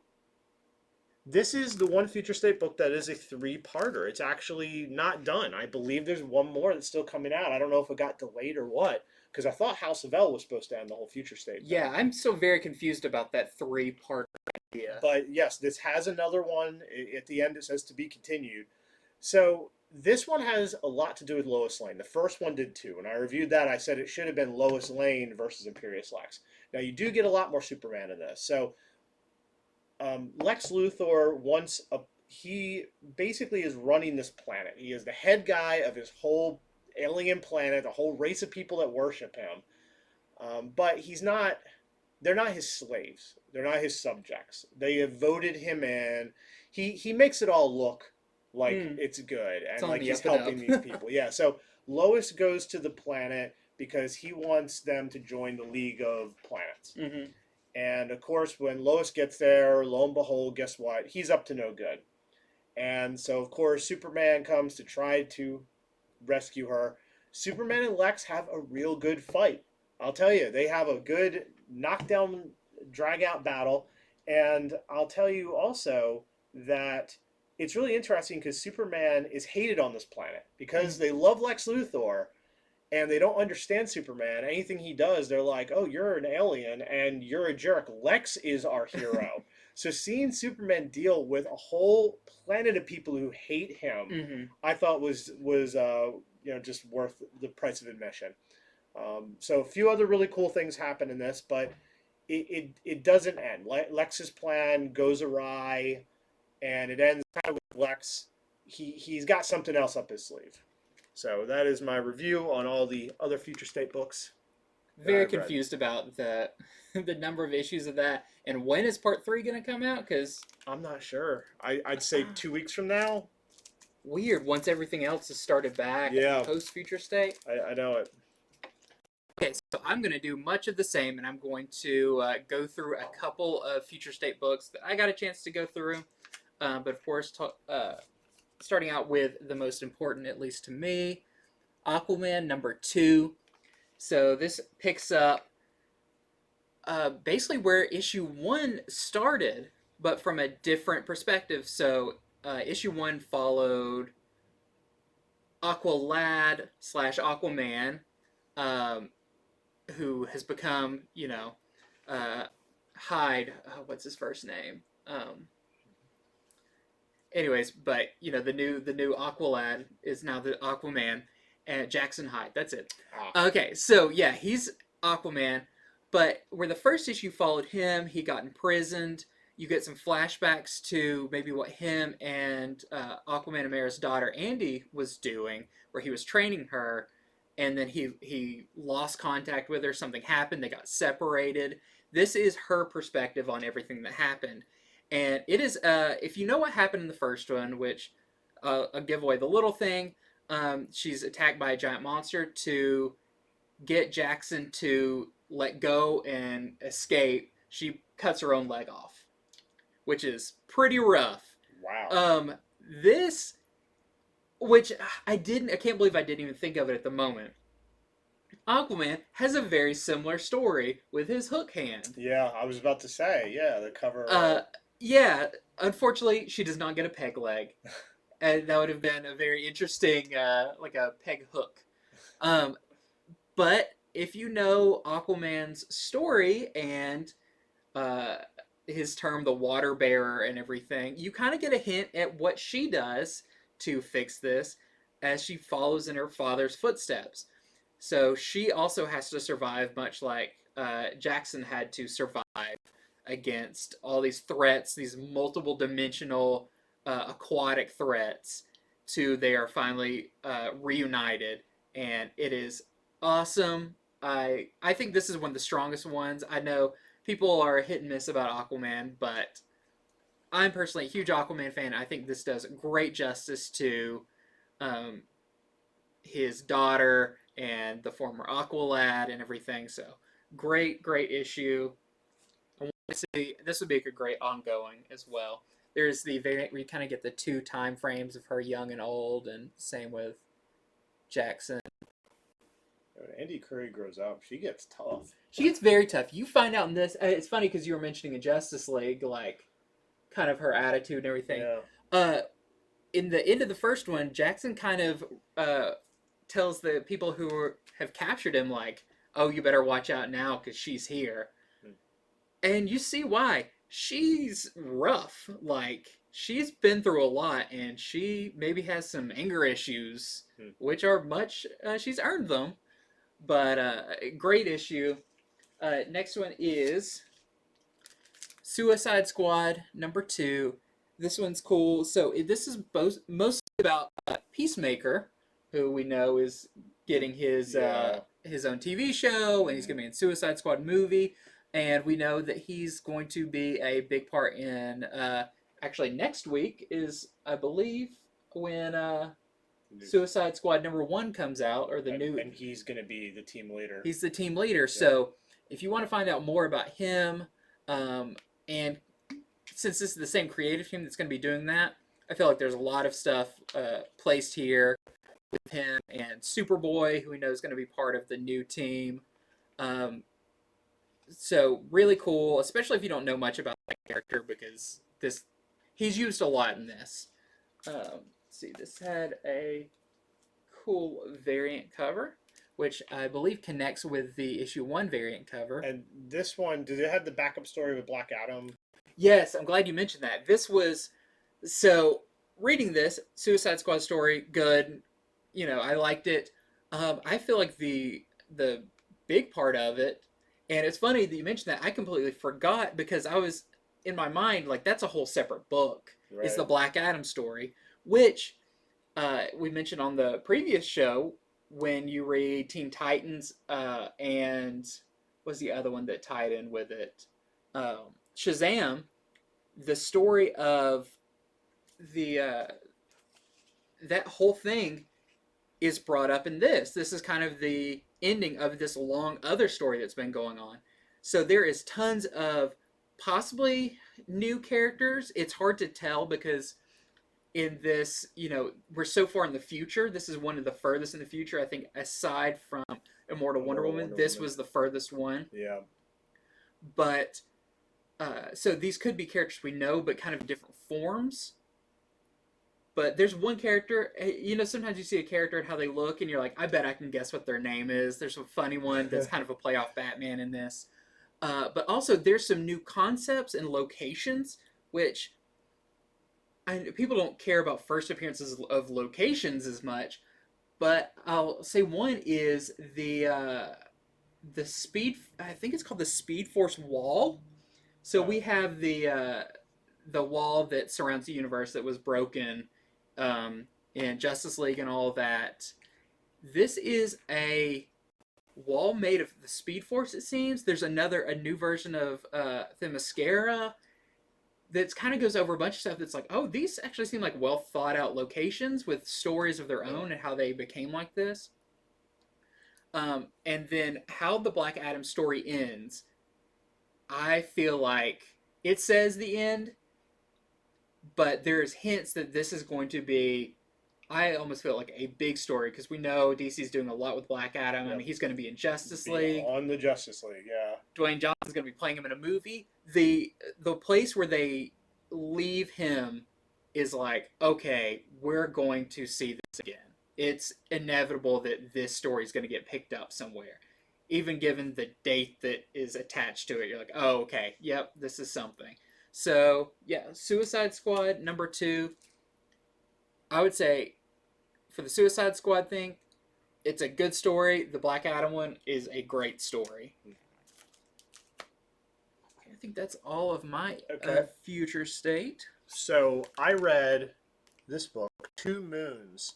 This is the one Future State book that is a three-parter. It's actually not done. I believe there's one more that's still coming out. I don't know if it got delayed or what, because I thought House of L was supposed to end the whole Future State thing. Yeah, I'm still very confused about that three-part idea. But yes, this has another one. At the end, it says to be continued. So this one has a lot to do with Lois Lane. The first one did too. And I reviewed that. I said it should have been Lois Lane versus Imperious Lex. Now, you do get a lot more Superman in this. So Lex Luthor he basically is running this planet. He is the head guy of his whole alien planet, a whole race of people that worship him. But he's not. They're not his slaves. They're not his subjects. They have voted him in. He makes it all look like it's good and like he's helping these people. Yeah. So Lois goes to the planet because he wants them to join the League of Planets. Mm-hmm. And of course, when Lois gets there, lo and behold, guess what? He's up to no good. And so, of course, Superman comes to try to rescue her. Superman and Lex have a real good fight. I'll tell you, they have a good knockdown, drag out battle. And I'll tell you also that it's really interesting because Superman is hated on this planet because they love Lex Luthor and they don't understand Superman. Anything he does, they're like, oh, you're an alien and you're a jerk. Lex is our hero. So seeing Superman deal with a whole planet of people who hate him, I thought was just worth the price of admission. So a few other really cool things happen in this, but it doesn't end. Lex's plan goes awry, and it ends kind of with Lex. He's got something else up his sleeve. So that is my review on all the other Future State books. Very confused about the number of issues of that, and when is part 3 going to come out? Because I'm not sure. I'd say 2 weeks from now. Weird. Once everything else has started back. Yeah. Post Future State. I know it. Okay, so I'm going to do much of the same, and I'm going to go through a couple of Future State books that I got a chance to go through. But of course, starting out with the most important, at least to me, Aquaman number 2. So this picks up basically where issue 1 started, but from a different perspective. So issue 1 followed Aqualad / Aquaman, who has become, Hyde. What's his first name? Anyways, but the new Aqualad is now the Aquaman, and Jackson Hyde. That's it. Okay, so yeah, he's Aquaman, but where the first issue followed him, he got imprisoned. You get some flashbacks to maybe what him and Aquaman Amara's daughter Andy was doing, where he was training her, and then he lost contact with her. Something happened. They got separated. This is her perspective on everything that happened. And it is, if you know what happened in the first one, which I'll give away the little thing, she's attacked by a giant monster. To get Jackson to let go and escape, she cuts her own leg off, which is pretty rough. Wow. This, which I can't believe I didn't even think of it at the moment. Aquaman has a very similar story with his hook hand. Yeah, I was about to say, the cover. Yeah, unfortunately, she does not get a peg leg. And that would have been a very interesting, like a peg hook. But if you know Aquaman's story and his term, the water bearer and everything, you kind of get a hint at what she does to fix this as she follows in her father's footsteps. So she also has to survive, much like Jackson had to survive against all these threats, these multiple dimensional aquatic threats, to they are finally reunited, and it is awesome. I think this is one of the strongest ones. I know people are hit and miss about Aquaman, but I'm personally a huge Aquaman fan. I think this does great justice to um, his daughter and the former Aqualad and everything. So great, great issue. I want to see this would be a great ongoing as well. There's the variant where you kind of get the two time frames of her young and old, and same with Jackson. When Andy Curry grows up, she gets tough. She gets very tough. You find out in this. It's funny because you were mentioning in Justice League, like kind of her attitude and everything. Yeah. In the end of the first one, Jackson kind of tells the people who have captured him, like, "Oh, you better watch out now because she's here," and you see why. She's rough. Like she's been through a lot, and she maybe has some anger issues, which are much. She's earned them, but great issue. Next one is Suicide Squad #2. This one's cool. So this is mostly about Peacemaker, who we know is getting his own TV show, and he's going to be in Suicide Squad movie, and we know that he's going to be a big part in. Actually, next week is, I believe, when Suicide Squad #1 comes out, or the new. And he's going to be the team leader. He's the team leader. Yeah. So if you want to find out more about him, and since this is the same creative team that's going to be doing that, I feel like there's a lot of stuff placed here with him and Superboy, who we know is going to be part of the new team. So really cool, especially if you don't know much about that character, because he's used a lot in this. Let's see, this had a cool variant cover, which I believe connects with the issue 1 variant cover. And this one, did it have the backup story with Black Adam? Yes, I'm glad you mentioned that. This was, so reading this Suicide Squad story, good. You know, I liked it. I feel like the big part of it, and it's funny that you mentioned that. I completely forgot because I was in my mind like that's a whole separate book. Right. It's the Black Adam story, which we mentioned on the previous show when you read Teen Titans and what's the other one that tied in with it? Shazam. The story of the that whole thing is brought up in this. This is kind of the ending of this long other story that's been going on. So there is tons of possibly new characters. It's hard to tell because in this, you know, we're so far in the future. This is one of the furthest in the future. I think aside from Immortal Wonder Woman, this was the furthest one. Yeah. But so these could be characters we know, but kind of different forms. But there's one character, you know, sometimes you see a character and how they look, and you're like, I bet I can guess what their name is. There's a funny one that's kind of a play off Batman in this. But also, there's some new concepts and locations, which people don't care about first appearances of locations as much. But I'll say one is the Speed, I think it's called the Speed Force Wall. So we have the wall that surrounds the universe that was broken in Justice League and all of that. This is a wall made of the Speed Force, it seems. There's a new version of Themyscira that kind of goes over a bunch of stuff that's like, oh, these actually seem like well thought out locations with stories of their own and how they became like this. And then how the Black Adam story ends, I feel like it says the end, but there's hints that this is going to be, I almost feel like a big story because we know DC's doing a lot with Black Adam. Yep. I mean, he's going to be in Justice League. On the Justice League, yeah. Dwayne Johnson's going to be playing him in a movie. The place where they leave him is like, okay, we're going to see this again. It's inevitable that this story is going to get picked up somewhere. Even given the date that is attached to it, you're like, oh, okay, yep, this is something. So, yeah, Suicide Squad #2. I would say for the Suicide Squad thing, it's a good story. The Black Adam one is a great story. I think that's all of my future state. So I read this book, Two Moons,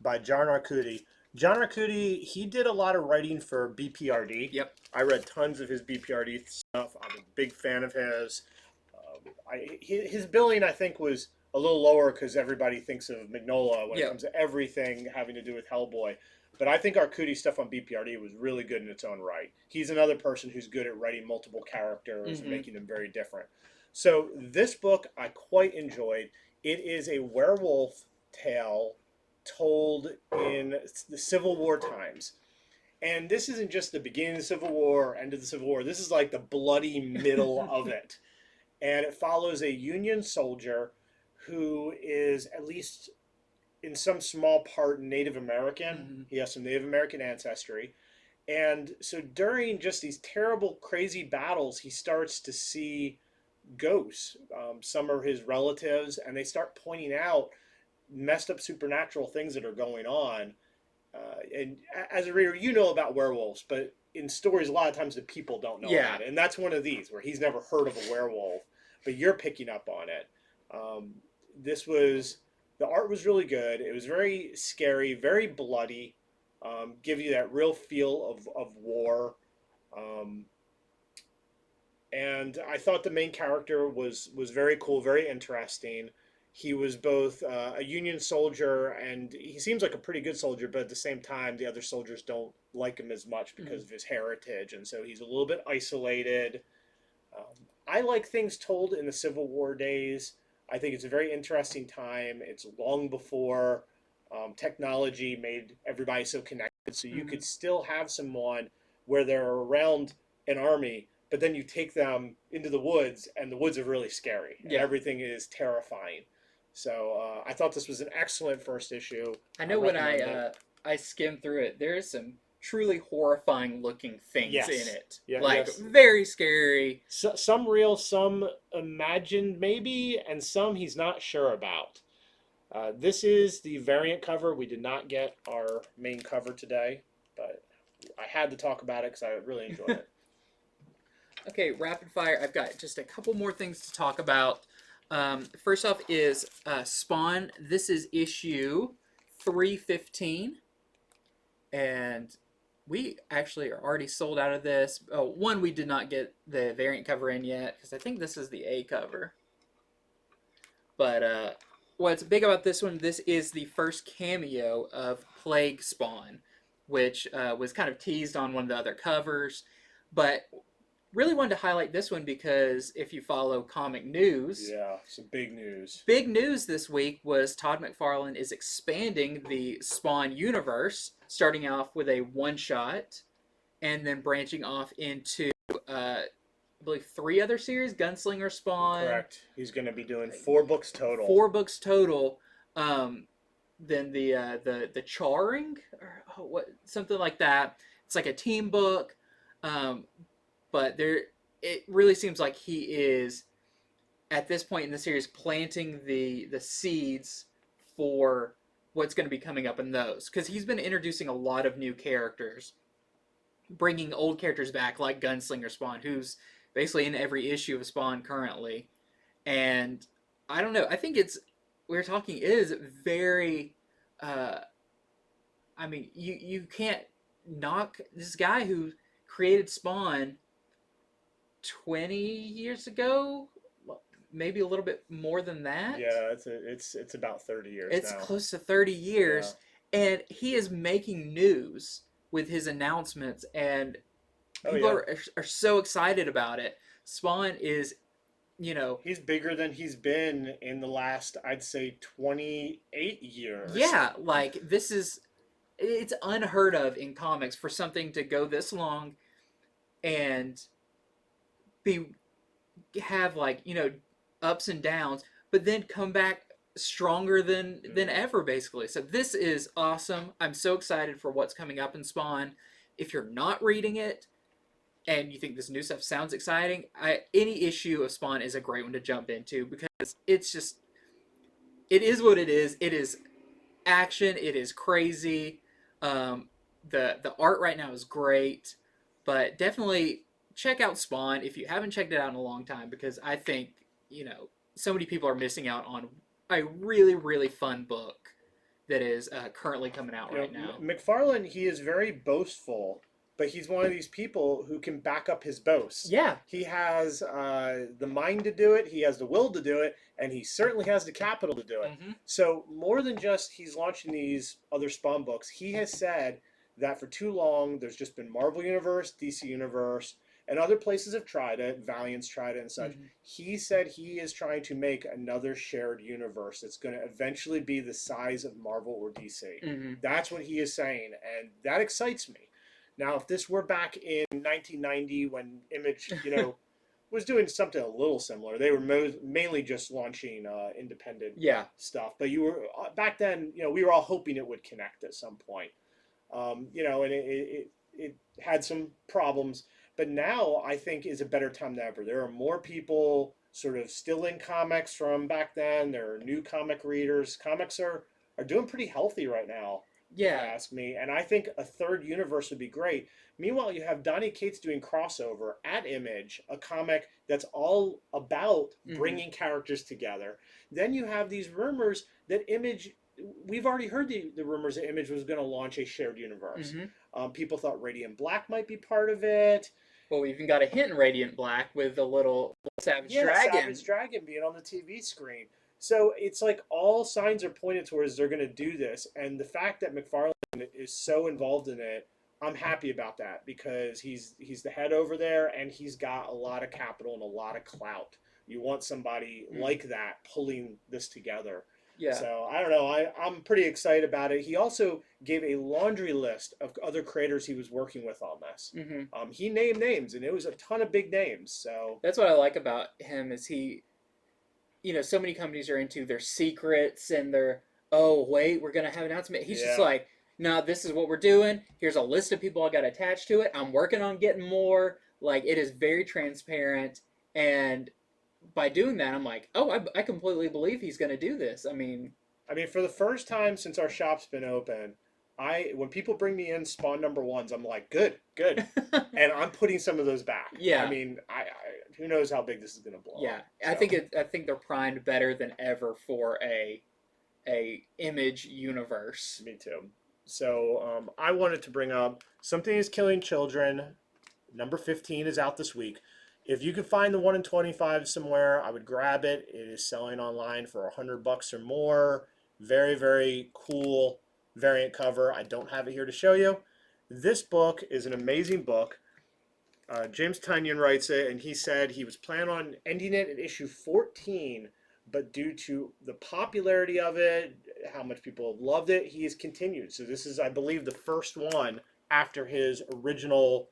by John Arcudi. John Arcudi, he did a lot of writing for BPRD. Yep. I read tons of his BPRD stuff. I'm a big fan of his. His billing, I think, was a little lower because everybody thinks of Mignola when it Yeah. comes to everything having to do with Hellboy. But I think Arcudi stuff on BPRD was really good in its own right. He's another person who's good at writing multiple characters and making them very different. So this book I quite enjoyed. It is a werewolf tale told in the Civil War times. And this isn't just the beginning of the Civil War or end of the Civil War. This is like the bloody middle of it. And it follows a Union soldier who is at least in some small part Native American. He has some Native American ancestry. And so during just these terrible, crazy battles, he starts to see ghosts. Some are his relatives, and they start pointing out messed up supernatural things that are going on. And as a reader, you know about werewolves, but in stories, a lot of times the people don't know about it. And that's one of these where he's never heard of a werewolf, but you're picking up on it. This was, the art was really good. It was very scary, very bloody, give you that real feel of war. And I thought the main character was very cool, very interesting. He was both a Union soldier, and he seems like a pretty good soldier, but at the same time, the other soldiers don't like him as much because of his heritage, and so he's a little bit isolated. I like things told in the Civil War days. I think it's a very interesting time. It's long before technology made everybody so connected, so you could still have someone where they're around an army, but then you take them into the woods, and the woods are really scary, and everything is terrifying. So I thought this was an excellent first issue. I know when I skimmed through it, there's some truly horrifying looking things in it. Very scary. So, some real, some imagined maybe, and some he's not sure about. This is the variant cover. We did not get our main cover today, but I had to talk about it because I really enjoyed it. Okay, rapid fire. I've got just a couple more things to talk about. First off is Spawn. This is issue 315. And we actually are already sold out of this. One, we did not get the variant cover in yet, because I think this is the A cover. But what's big about this one, this is the first cameo of Plague Spawn, which was kind of teased on one of the other covers. But really wanted to highlight this one because if you follow comic news... Yeah, some big news. Big news this week was Todd McFarlane is expanding the Spawn universe, starting off with a one-shot, and then branching off into, I believe, 3 other series, Gunslinger Spawn. Correct. He's going to be doing 4 books total. 4 books total. Then the Charring, or what, something like that. It's like a team book. But it really seems like he is, at this point in the series, planting the seeds for what's going to be coming up in those. Because he's been introducing a lot of new characters, bringing old characters back, like Gunslinger Spawn, who's basically in every issue of Spawn currently. And I don't know, I think it is very, I mean, you can't knock this guy who created Spawn 20 years ago, maybe a little bit more than that. Yeah, it's about 30 years It's now. close to 30 years, and he is making news with his announcements, and people are so excited about it. Spawn is, he's bigger than he's been in the last, I'd say, 28 years. Yeah, like, it's unheard of in comics for something to go this long and have ups and downs, but then come back stronger than ever, basically. So this is awesome. I'm so excited for what's coming up in Spawn. If you're not reading it and you think this new stuff sounds exciting, any issue of Spawn is a great one to jump into, because it is what it is. It is action. It is crazy. The art right now is great, but definitely check out Spawn if you haven't checked it out in a long time, because I think, so many people are missing out on a really, really fun book that is currently coming out right now. McFarlane, he is very boastful but he's one of these people who can back up his boasts. Yeah. He has the mind to do it, he has the will to do it, and he certainly has the capital to do it. Mm-hmm. So more than just he's launching these other Spawn books, he has said that for too long there's just been Marvel Universe, DC Universe, and other places have tried it. Valiant's tried it and such. Mm-hmm. He said he is trying to make another shared universe that's going to eventually be the size of Marvel or DC. Mm-hmm. That's what he is saying, and that excites me. Now, if this were back in 1990 when Image, was doing something a little similar, they were mainly just launching independent stuff. But you were back then, we were all hoping it would connect at some point. And it had some problems. But now I think is a better time than ever. There are more people sort of still in comics from back then. There are new comic readers. Comics are doing pretty healthy right now, if you ask me. And I think a third universe would be great. Meanwhile, you have Donny Cates doing crossover at Image, a comic that's all about bringing characters together. Then you have these rumors that Image... We've already heard the rumors that Image was going to launch a shared universe. Mm-hmm. People thought Radiant Black might be part of it. Well, we even got a hint in Radiant Black with a little Savage Dragon. Savage Dragon being on the TV screen. So it's like all signs are pointed towards they're going to do this. And the fact that McFarlane is so involved in it, I'm happy about that because he's the head over there and he's got a lot of capital and a lot of clout. You want somebody like that pulling this together. Yeah. So I don't know. I'm pretty excited about it. He also gave a laundry list of other creators he was working with on this. Mm-hmm. He named names, and it was a ton of big names. So that's what I like about him is he, so many companies are into their secrets and their wait, we're gonna have an announcement. He's just like, no, this is what we're doing. Here's a list of people I got attached to it. I'm working on getting more. Like it is very transparent and. By doing that, I'm like, I completely believe he's going to do this. I mean, for the first time since our shop's been open, when people bring me in Spawn number ones, I'm like, good, and I'm putting some of those back. Yeah. I who knows how big this is going to blow. Yeah, so. I think they're primed better than ever for a Image universe. Me too. So I wanted to bring up Something is Killing Children. Number 15 is out this week. If you could find the 1 in 25 somewhere, I would grab it. It is selling online for $100 or more. Very, very cool variant cover. I don't have it here to show you. This book is an amazing book. James Tynion writes it, and he said he was planning on ending it at issue 14, but due to the popularity of it, how much people have loved it, he has continued. So this is, I believe, the first one after his original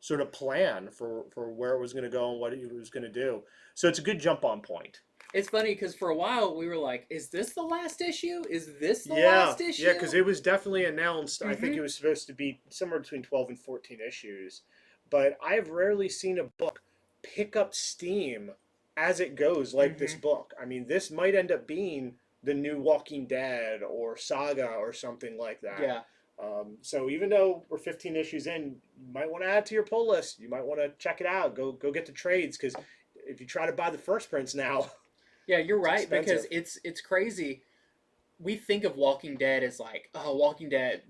sort of plan for where it was going to go and what he was going to do. So it's a good jump on point. It's funny because for a while we were like, is this the last issue? Is this the last issue? Yeah, because it was definitely announced. I think it was supposed to be somewhere between 12 and 14 issues. But I've rarely seen a book pick up steam as it goes like this book. This might end up being the new Walking Dead or Saga or something like that. Yeah. So even though we're 15 issues in, you might want to add to your pull list. You might want to check it out. Go get the trades because if you try to buy the first prints now, yeah, you're right expensive. because it's crazy. We think of Walking Dead as like, Walking Dead,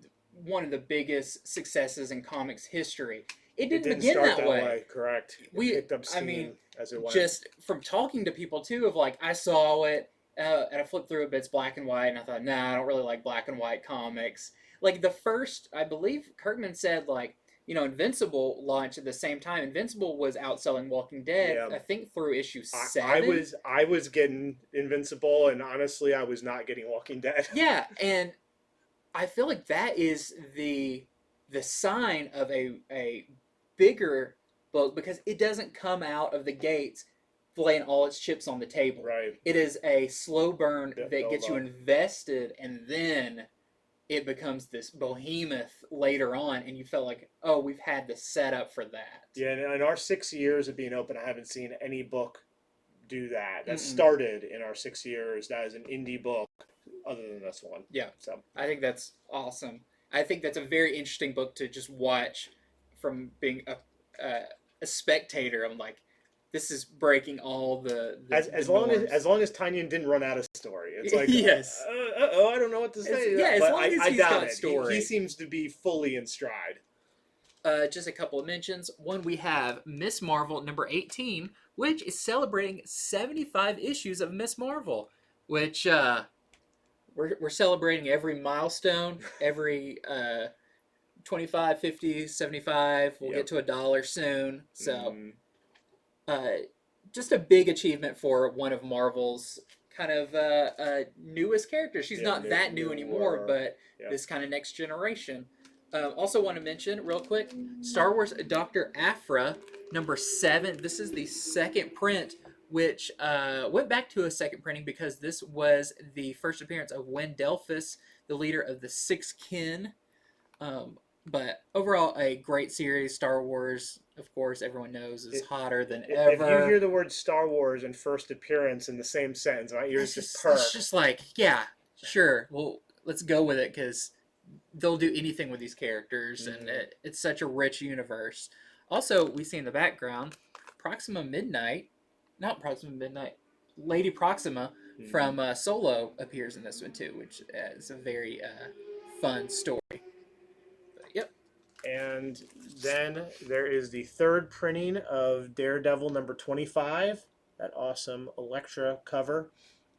one of the biggest successes in comics history. It didn't begin start that way. Correct. It picked up steam as it went. Just from talking to people too, of like I saw it and I flipped through it, but it's black and white, and I thought, nah, I don't really like black and white comics. Like the first, I believe Kirkman said, like, Invincible launched at the same time. Invincible was outselling Walking Dead, I think, through issue 7. I was getting Invincible, and honestly, I was not getting Walking Dead. Yeah, and I feel like that is the sign of a bigger book because it doesn't come out of the gates laying all its chips on the table. Right. It is a slow burn that gets you up. invested, and then it becomes this behemoth later on, and you felt like, we've had the setup for that. Yeah, and in our 6 years of being open, I haven't seen any book do that. That started in our 6 years. That is an indie book, other than this one. Yeah. So I think that's awesome. I think that's a very interesting book to just watch from being a spectator. I'm like, this is breaking all the as long as Tynion didn't run out of story. It's like yes. I don't know what to say. As long as I he's doubt got it. story. He seems to be fully in stride. Just a couple of mentions. One, we have Miss Marvel number 18, which is celebrating 75 issues of Miss Marvel, which we're celebrating every milestone, every 25, 50, 75. We'll get to $1 soon. So just a big achievement for one of Marvel's kind of newest characters. She's not that new anymore, but this kind of next generation. Also want to mention real quick, Star Wars Dr. Aphra number 7. This is the second print, which went back to a second printing because this was the first appearance of Wendelphus, the leader of the Six Kin. But overall, a great series. Star Wars, of course, everyone knows is hotter than ever. If you hear the word Star Wars and first appearance in the same sentence, my ears just perk. It's just like, yeah, sure. Well, let's go with it because they'll do anything with these characters, and it's such a rich universe. Also, we see in the background, Lady Proxima from Solo appears in this one too, which is a very fun story. And then there is the third printing of Daredevil number 25, that awesome Elektra cover.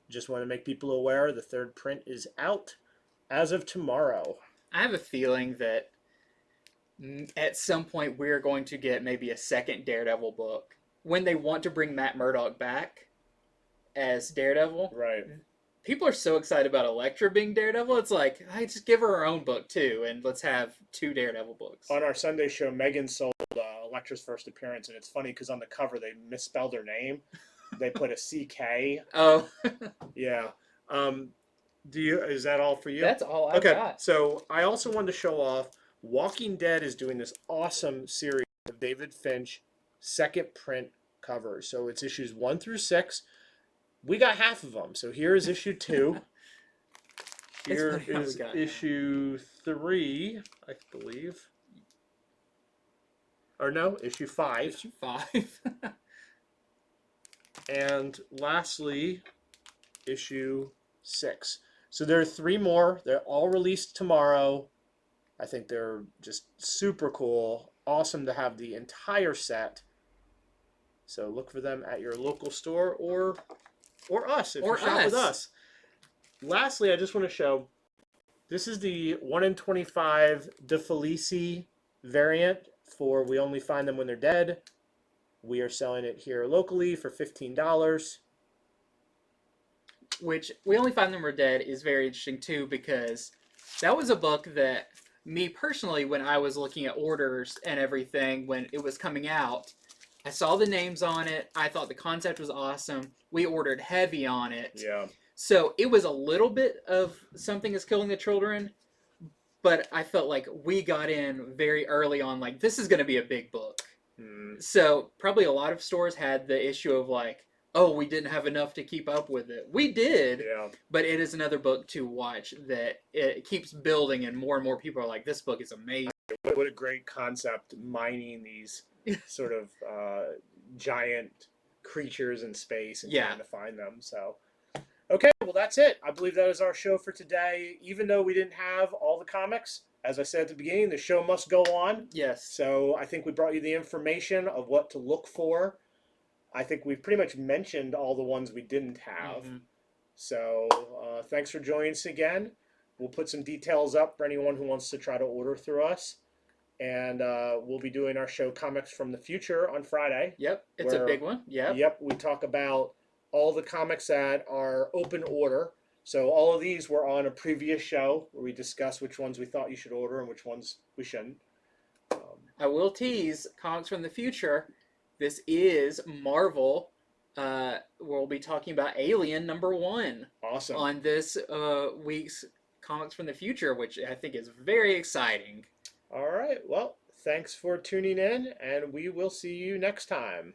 Just want to make people aware the third print is out as of tomorrow. I have a feeling that at some point we're going to get maybe a second Daredevil book. When they want to bring Matt Murdock back as Daredevil, right? People are so excited about Elektra being Daredevil. It's like, I just give her her own book too, and let's have 2 Daredevil books. On our Sunday show, Megan sold Elektra's first appearance, and it's funny because on the cover they misspelled her name. They put a CK. Oh, yeah. Is that all for you? That's all I got. So I also wanted to show off Walking Dead is doing this awesome series of David Finch second print covers. So it's issues 1 through 6. We got half of them. So here is issue 2. Here is issue 3, I believe. Or no, issue 5. Issue 5. And lastly, issue 6. So there are 3 more. They're all released tomorrow. I think they're just super cool. Awesome to have the entire set. So look for them at your local store or us if you shop with us. Lastly, I just want to show, this is the 1 in 25 De Felici variant for We Only Find Them When They're Dead. We are selling it here locally for $15. Which We Only Find Them When They're Dead is very interesting too, because that was a book that me personally, when I was looking at orders and everything when it was coming out, I saw the names on it. I thought the concept was awesome. We ordered heavy on it. Yeah. So it was a little bit of Something is Killing the Children, but I felt like we got in very early on, like, this is going to be a big book. So probably a lot of stores had the issue of like, oh, we didn't have enough to keep up with it. We did, but it is another book to watch that it keeps building, and more people are like, this book is amazing. What a great concept, mining these sort of giant creatures in space and trying to find them. So, okay, well, that's it. I believe that is our show for today. Even though we didn't have all the comics, as I said at the beginning, the show must go on. Yes. So I think we brought you the information of what to look for. I think we've pretty much mentioned all the ones we didn't have. So thanks for joining us again. We'll put some details up for anyone who wants to try to order through us. And we'll be doing our show Comics from the Future on Friday. Yep, it's a big one. Yep, we talk about all the comics that are open order. So all of these were on a previous show where we discussed which ones we thought you should order and which ones we shouldn't. I will tease Comics from the Future. This is Marvel. We'll be talking about Alien #1. Awesome. On this week's Comics from the Future, which I think is very exciting. All right. Well, thanks for tuning in, and we will see you next time.